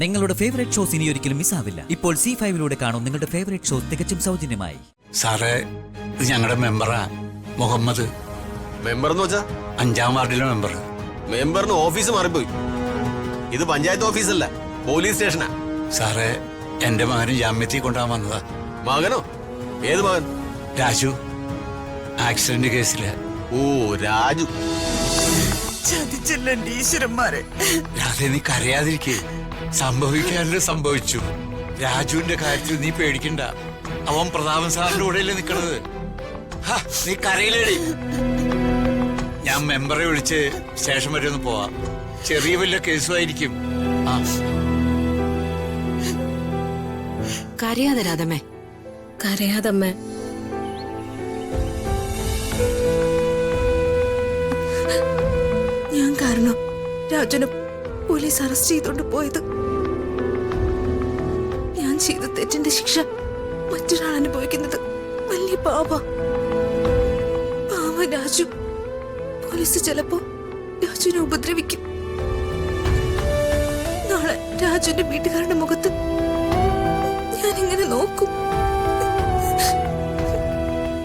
നിങ്ങളുടെ favourite shows ഇനി ഒരിക്കലും മിസ്സാവില്ല. ഇപ്പോൾ C5 കാണും നിങ്ങളുടെ ഫേവറേറ്റ് ഷോസ് തികച്ചും സൗജന്യമായി. സാറേ, ഇത് ഞങ്ങളുടെ മെമ്പറാ മുഹമ്മദ്. മെമ്പർ എന്ന് വെച്ചാ 5ാം വാർഡിലെ മെമ്പർ. മെമ്പറിന് ഓഫീസ് മാറിപ്പോയി. ഇത് പഞ്ചായത്ത് ഓഫീസല്ല, പോലീസ് സ്റ്റേഷനാ. സാറേ, എന്റെ മകന് ജാമ്യത്തിൽ കൊണ്ടുപോകാൻ വന്നതാ. മകനോ? ഏത് മകൻ? രാജു, ആക്സിഡന്റ് കേസില്. ഓ, രാജു. ചതിച്ചല്ല ഈശ്വരന്മാരെ. രാധേ, നീ കരയാതിരിക്കേ. സംഭവിക്കാനല്ലേ സംഭവിച്ചു. രാജുവിന്റെ കാര്യത്തിൽ നീ പേടിക്കണ്ട. അവൻ പ്രതാപൻ സാറിന്റെ കൂടെയല്ലേ നിക്കണത്. നീ കരയിലേടി. ഞാൻ മെമ്പറെ വിളിച്ച് സ്റ്റേഷൻ വരെ ഒന്ന് പോവാം. ചെറിയ വല്ല കേസുമായിരിക്കും. കരയാതെ രാധമ്മേ, കരയാതമ്മേ. ഞാൻ കാരണം രാജുനെ പോലീസ് അറസ്റ്റ് ചെയ്തോണ്ട് പോയത്. ഞാൻ ചെയ്ത തെറ്റിന്റെ ശിക്ഷ മറ്റൊരാൾ അനുഭവിക്കുന്നത് വലിയ പാപ രാജു. പോലീസ് ചിലപ്പോ രാജുവിനെ ഉപദ്രവിക്കും. നാളെ രാജുവിന്റെ വീട്ടുകാരുടെ മുഖത്ത് ഞാൻ ഇങ്ങനെ നോക്കും.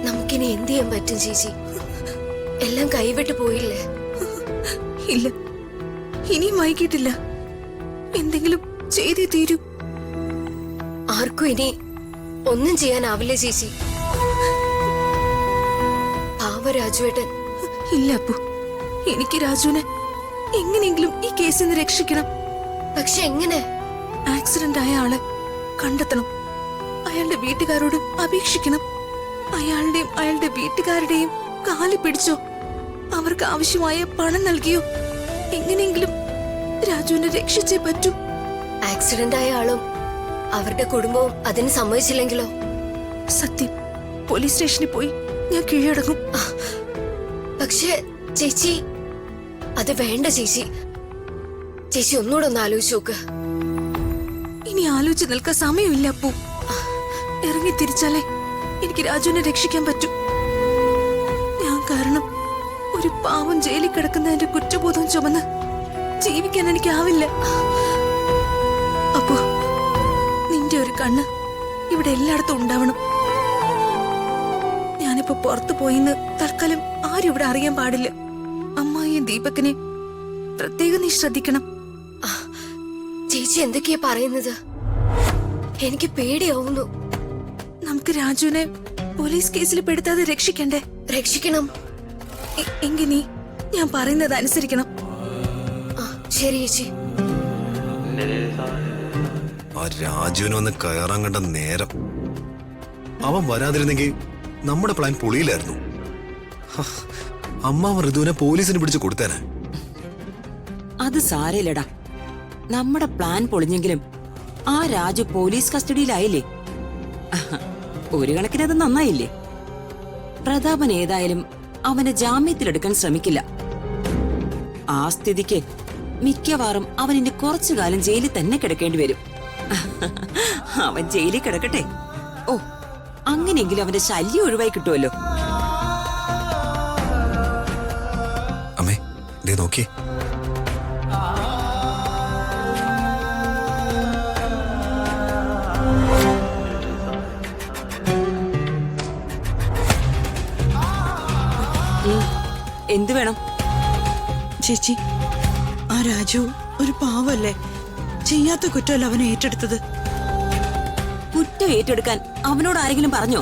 നമുക്കിനി എന്ത് ചെയ്യാൻ പറ്റും ചേച്ചി? എല്ലാം കൈവിട്ട് പോയില്ലേ? ഇല്ല, ഇനിയും വൈകിട്ടില്ല. എന്തെങ്കിലും ചെയ്തേ തീരൂ. ആർക്കും ഇനി ഒന്നും ചെയ്യാനാവില്ല ചേച്ചി. പാവ രാജുവേട്ടൻ. ഇല്ല അപ്പു, എനിക്ക് രാജുവിനെ എങ്ങനെയെങ്കിലും ഈ കേസിൽ നിന്ന് രക്ഷിക്കണം. പക്ഷെ എങ്ങനെ? ആക്സിഡന്റ് ആയ ആളെ കണ്ടെത്തണം. അയാളുടെ വീട്ടുകാരോട് അപേക്ഷിക്കണം. അയാളുടെയും അയാളുടെ വീട്ടുകാരുടെയും കാല് പിടിച്ചോ, അവർക്ക് ആവശ്യമായ പണം നൽകിയോ, എങ്ങനെയെങ്കിലും രാജുവിനെ രക്ഷിച്ചേ പറ്റൂ. ആക്സിഡന്റ് ആയ ആളും അവരുടെ കുടുംബവും അതിന് സമ്മതിച്ചില്ലെങ്കിലോ? സത്യം, പോലീസ് സ്റ്റേഷനിൽ പോയി ഞാൻ കീഴടങ്ങും. പക്ഷെ ചേച്ചി, അത് വേണ്ട ചേച്ചി. ചേച്ചി ഒന്നുകൂടെ ഒന്ന് ആലോചിച്ച് നോക്ക്. ഇനി ആലോചിച്ച് നിൽക്കാൻ സമയമില്ല അപ്പു. ഇറങ്ങി തിരിച്ചാലേ എനിക്ക് രാജുവിനെ രക്ഷിക്കാൻ പറ്റൂ. ഞാൻ കാരണം ഒരു പാവം ജയിലിൽ കിടക്കുന്നതിന്റെ കുറ്റബോധം ചുമന്ന് ജീവിക്കാൻ എനിക്കാവില്ല. അപ്പോ നിന്റെ ഒരു കണ്ണ് ഇവിടെ എല്ലായിടത്തും ഉണ്ടാവണം. ഞാനിപ്പോ പുറത്തു പോയിന്ന് തൽക്കാലം ആരും ഇവിടെ അറിയാൻ പാടില്ല. അമ്മായിയും ദീപക്കിനെ പ്രത്യേകം നീ ശ്രദ്ധിക്കണം. ചേച്ചി എന്തൊക്കെയാ പറയുന്നത്? എനിക്ക് പേടിയാവുന്നു. നമുക്ക് രാജുവിനെ പോലീസ് കേസിൽ പെടുത്താതെ രക്ഷിക്കണ്ടേ? രക്ഷിക്കണം. എങ്കിൽ നീ ഞാൻ പറയുന്നത് അനുസരിക്കണം. ശരി ചേച്ചി. ആ രാജുവിനൊന്ന് കയറാൻ കണ്ട നേരം അവൻ വരാതിരുന്നെങ്കിൽ നമ്മുടെ പ്ലാൻ പൊളിയിലായിരുന്നു. അമ്മ ഋതുവിനെ പോലീസിന് പിടിച്ചു കൊടുത്തേനെ. അത് സാരയില്ലടാ. നമ്മുടെ പ്ലാൻ പൊളിഞ്ഞെങ്കിലും ആ രാജു പോലീസ് കസ്റ്റഡിയിലായില്ലേ? ഒരു കണക്കിന് അത് നന്നായില്ലേ? പ്രതാപൻ ഏതായാലും അവനെ ജാമ്യത്തിലെടുക്കാൻ ശ്രമിക്കില്ല. ആ സ്ഥിതിക്ക് മിക്കവാറും അവൻ ഇനി കുറച്ചു കാലം ജയിലിൽ തന്നെ കിടക്കേണ്ടി വരും. അവൻ ജയിലിൽ കിടക്കട്ടെ. ഓ, അങ്ങനെയെങ്കിലും അവന്റെ ശല്യം ഒഴിവായി കിട്ടുമല്ലോ. അമ്മേ, ദേ നോക്കിയേ. എന്ത് വേണം ചേച്ചി, ആ രാജു ഒരു പാവല്ലേ. ചെയ്യാത്ത കുറ്റമല്ല അവനെ ഏറ്റെടുത്തത്. കുറ്റം ഏറ്റെടുക്കാൻ അവനോട് ആരെങ്കിലും പറഞ്ഞോ?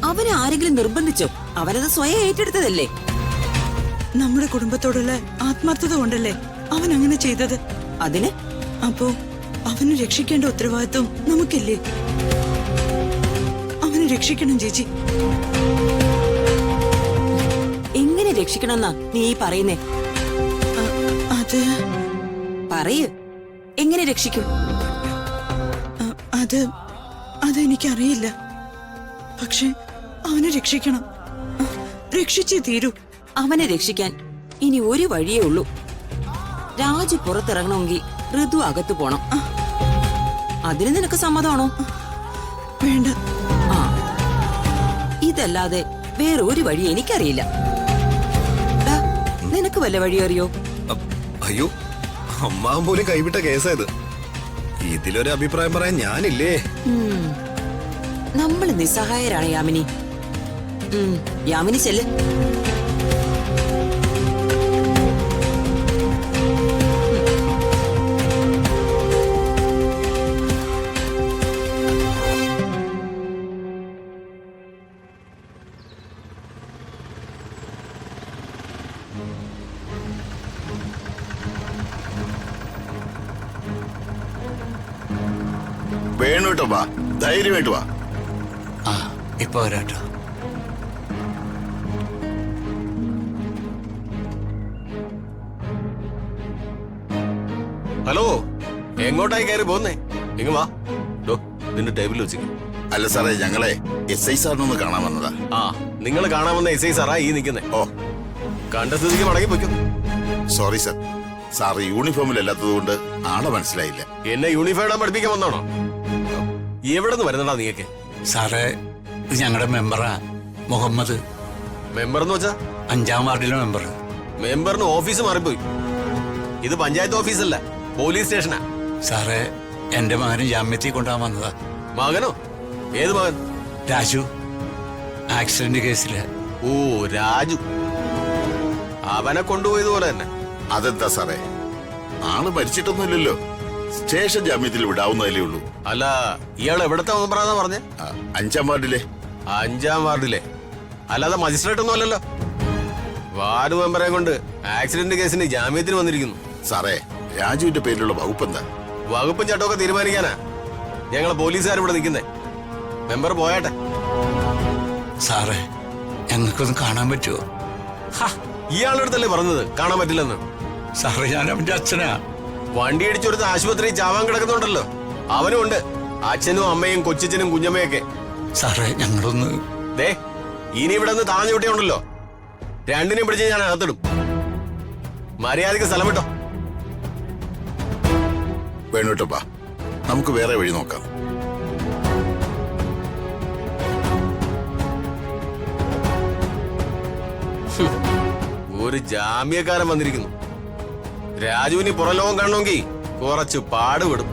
അവനെ ആരെങ്കിലും നിർബന്ധിച്ചോ? അവനത് സ്വയം ഏറ്റെടുത്തതല്ലേ? നമ്മുടെ കുടുംബത്തോടുള്ള ആത്മാർത്ഥത കൊണ്ടല്ലേ അവൻ അങ്ങനെ ചെയ്തത്. അതിന് അപ്പോ അവന് രക്ഷിക്കേണ്ട ഉത്തരവാദിത്വം നമുക്കില്ലേ? അവനെ രക്ഷിക്കണം ചേച്ചി. എങ്ങനെ രക്ഷിക്കണമെന്നാ നീ പറയുന്നേ? അത് പറയൂ, എങ്ങനെ രക്ഷിക്കും? അതെനിക്കറിയില്ല. പക്ഷെ അവനെ രക്ഷിക്കണം. രക്ഷിച്ചേ തീരൂ. അവനെ രക്ഷിക്കാൻ ഇനി ഒരു വഴിയേ ഉള്ളൂ. രാജു പുറത്തിറങ്ങണമെങ്കിൽ ഋതു അകത്തു പോണം. അതിന് നിനക്ക് സമ്മതമാണോ? വേണ്ട. ഇതല്ലാതെ വേറൊരു വഴി എനിക്കറിയില്ല. നിനക്ക് വല്ല വഴി അറിയോ? അയ്യോ, അമ്മാവൻ പോലും കൈവിട്ട കേസായത്. ഇതിലൊരു അഭിപ്രായം പറയാൻ ഞാനില്ലേ? നമ്മൾ നിസ്സഹായരാണ് യാമിനി. യാമിനി ചെല്ല്. വേണോട്ടോ, വാ, ധൈര്യമായിട്ട് വാ. ആ ഇപ്പൊ വരാട്ടോ. ഹലോ, എങ്ങോട്ടായി കയറി പോന്നേ? ഇങ്ങ് വാ. ഡോ, നിന്റെ ടേബിളിൽ വെച്ചിട്ട്. അല്ല സാറേ, ഞങ്ങളെ SI സാറിനൊന്ന് കാണാൻ വന്നതാ. ആ, നിങ്ങൾ കാണാൻ വന്ന SI സാറാ ഈ നിൽക്കുന്നേ. ഓ, കണ്ട സ്ഥിതിക്ക് മടങ്ങി പോയിക്കും. Sorry sir. സാറ് യൂണിഫോമിലല്ലാത്തത് കൊണ്ട് ആളെ മനസ്സിലായില്ല. എന്നെ യൂണിഫോം ഇടാൻ പഠിപ്പിക്കാൻ വന്നാണോ? എവിടെ നിന്ന് വരുന്നടാ നീയൊക്കെ? സാറേ, ഇത് ഞങ്ങളുടെ മെമ്പറാ മുഹമ്മദ്. മെമ്പർ എന്ന് വെച്ചാ? 5ാം വാർഡിലെ മെമ്പർ. മെമ്പറിന് ഓഫീസ് മാറിപ്പോയി. ഇത് പഞ്ചായത്ത് ഓഫീസല്ല, പോലീസ് സ്റ്റേഷനാ. സാറേ, എന്റെ മകന് ജാമ്യത്തിൽ കൊണ്ടുപോകാൻ വന്നതാ. മകനോ? ഏത് മകൻ? രാജു, ആക്സിഡന്റ് കേസില്. ഓ, രാജു. അവനെ കൊണ്ടുപോയതുപോലെ തന്നെ. അതെന്താ സാറേ, ആള് മരിച്ചിട്ടൊന്നുമില്ലല്ലോ. സ്റ്റേഷൻ ജാമ്യത്തിൽ വിടാവുന്നതല്ലേ ഉള്ളൂ. അല്ല, ഇയാൾ എവിടത്തെ മെമ്പറാന്നാ പറഞ്ഞേ? 5ാം വാർഡിലെ. 5ാം വാർഡിലെ? അല്ലാതെ മജിസ്ട്രേറ്റ് ഒന്നും അല്ലല്ലോ. വാർഡ് മെമ്പറെ കൊണ്ട് ആക്സിഡന്റ് കേസിന് ജാമ്യത്തിന് വന്നിരിക്കുന്നു. സാറേ, രാജുവിന്റെ പേരിലുള്ള വകുപ്പ് എന്താ? വകുപ്പും ചട്ടമൊക്കെ തീരുമാനിക്കാനാ ഞങ്ങളെ പോലീസുകാർ ഇവിടെ നിൽക്കുന്നേ. മെമ്പർ പോയാട്ടെ. സാറേ, ഞങ്ങൾക്കൊന്ന് കാണാൻ പറ്റുമോ? ഇയാളുടെ അടുത്തല്ലേ പറഞ്ഞത് കാണാൻ പറ്റില്ലെന്ന്? സാറേ, ഞാൻ അവന്റെ അച്ഛനാ. വണ്ടി അടിച്ചെടുത്ത് ആശുപത്രി ചാവാൻ കിടക്കുന്നുണ്ടല്ലോ, അവനും ഉണ്ട്. അച്ഛനും അമ്മയും കൊച്ചച്ഛനും കുഞ്ഞമ്മയൊക്കെ. സാറേ, ഞങ്ങളൊന്ന്. ദേ, ഇനി ഇവിടെ നിന്ന് താഴഞ്ഞു വിട്ടിയുണ്ടല്ലോ, രണ്ടിനെയും പിടിച്ച് ഞാൻ അകത്തിടും. മര്യാദക്ക് സ്ഥലം വിട്ടോ. വേണോട്ടപ്പാ, നമുക്ക് വേറെ വഴി നോക്കാം. ഒരു ജാമ്യക്കാരൻ വന്നിരിക്കുന്നു. രാജുവിന് പുറലോകം കാണണമെങ്കിൽ കുറച്ച് പാടുപെടും.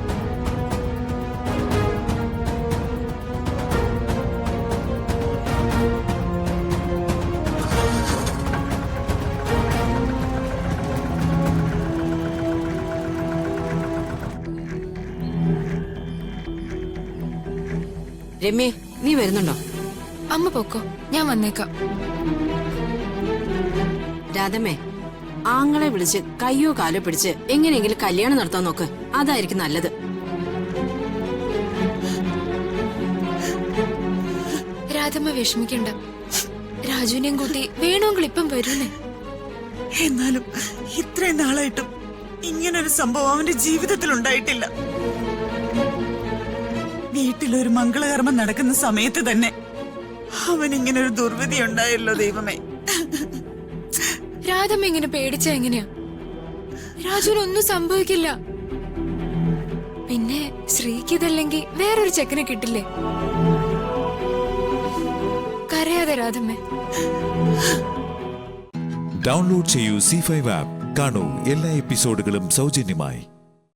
രമ്യേ, നീ വരുന്നുണ്ടോ? അമ്മ പൊക്കോ, ഞാൻ വന്നേക്കാം. രാധമ്മേ, ആങ്ങളെ വിളിച്ച് കയ്യോ കാലോ പിടിച്ച് എങ്ങനെയെങ്കിലും കല്യാണം നടത്താൻ നോക്ക്. അതായിരിക്കും നല്ലത്. രാധമ്മ വിഷമിക്കണ്ട. രാജുവിനെയും കൂട്ടി വേണമെങ്കിൽ ഇപ്പം വരുന്നേ. എന്നാലും ഇത്രയും നാളായിട്ടും ഇങ്ങനൊരു സംഭവം അവന്റെ ജീവിതത്തിൽ ഉണ്ടായിട്ടില്ല. വീട്ടിലൊരു മംഗളകർമ്മം നടക്കുന്ന സമയത്ത് തന്നെ അവൻ ഇങ്ങനൊരു ദുർവിധി ഉണ്ടായല്ലോ ദൈവമേ. രാധമ്മ ഇങ്ങനെ പേടിച്ച എങ്ങനെയാ? രാജുവിനൊന്നും സംഭവിക്കില്ല. പിന്നെ ശ്രീക്ക് ഇതല്ലെങ്കിൽ വേറൊരു ചെക്കനെ കിട്ടില്ലേ? കരയാതെ രാധമ്മേ. ഡൗൺലോഡ് ചെയ്യൂ C5 ആപ്പ്. കാണൂ എല്ലാ എപ്പിസോഡുകളും സൗജന്യമായി.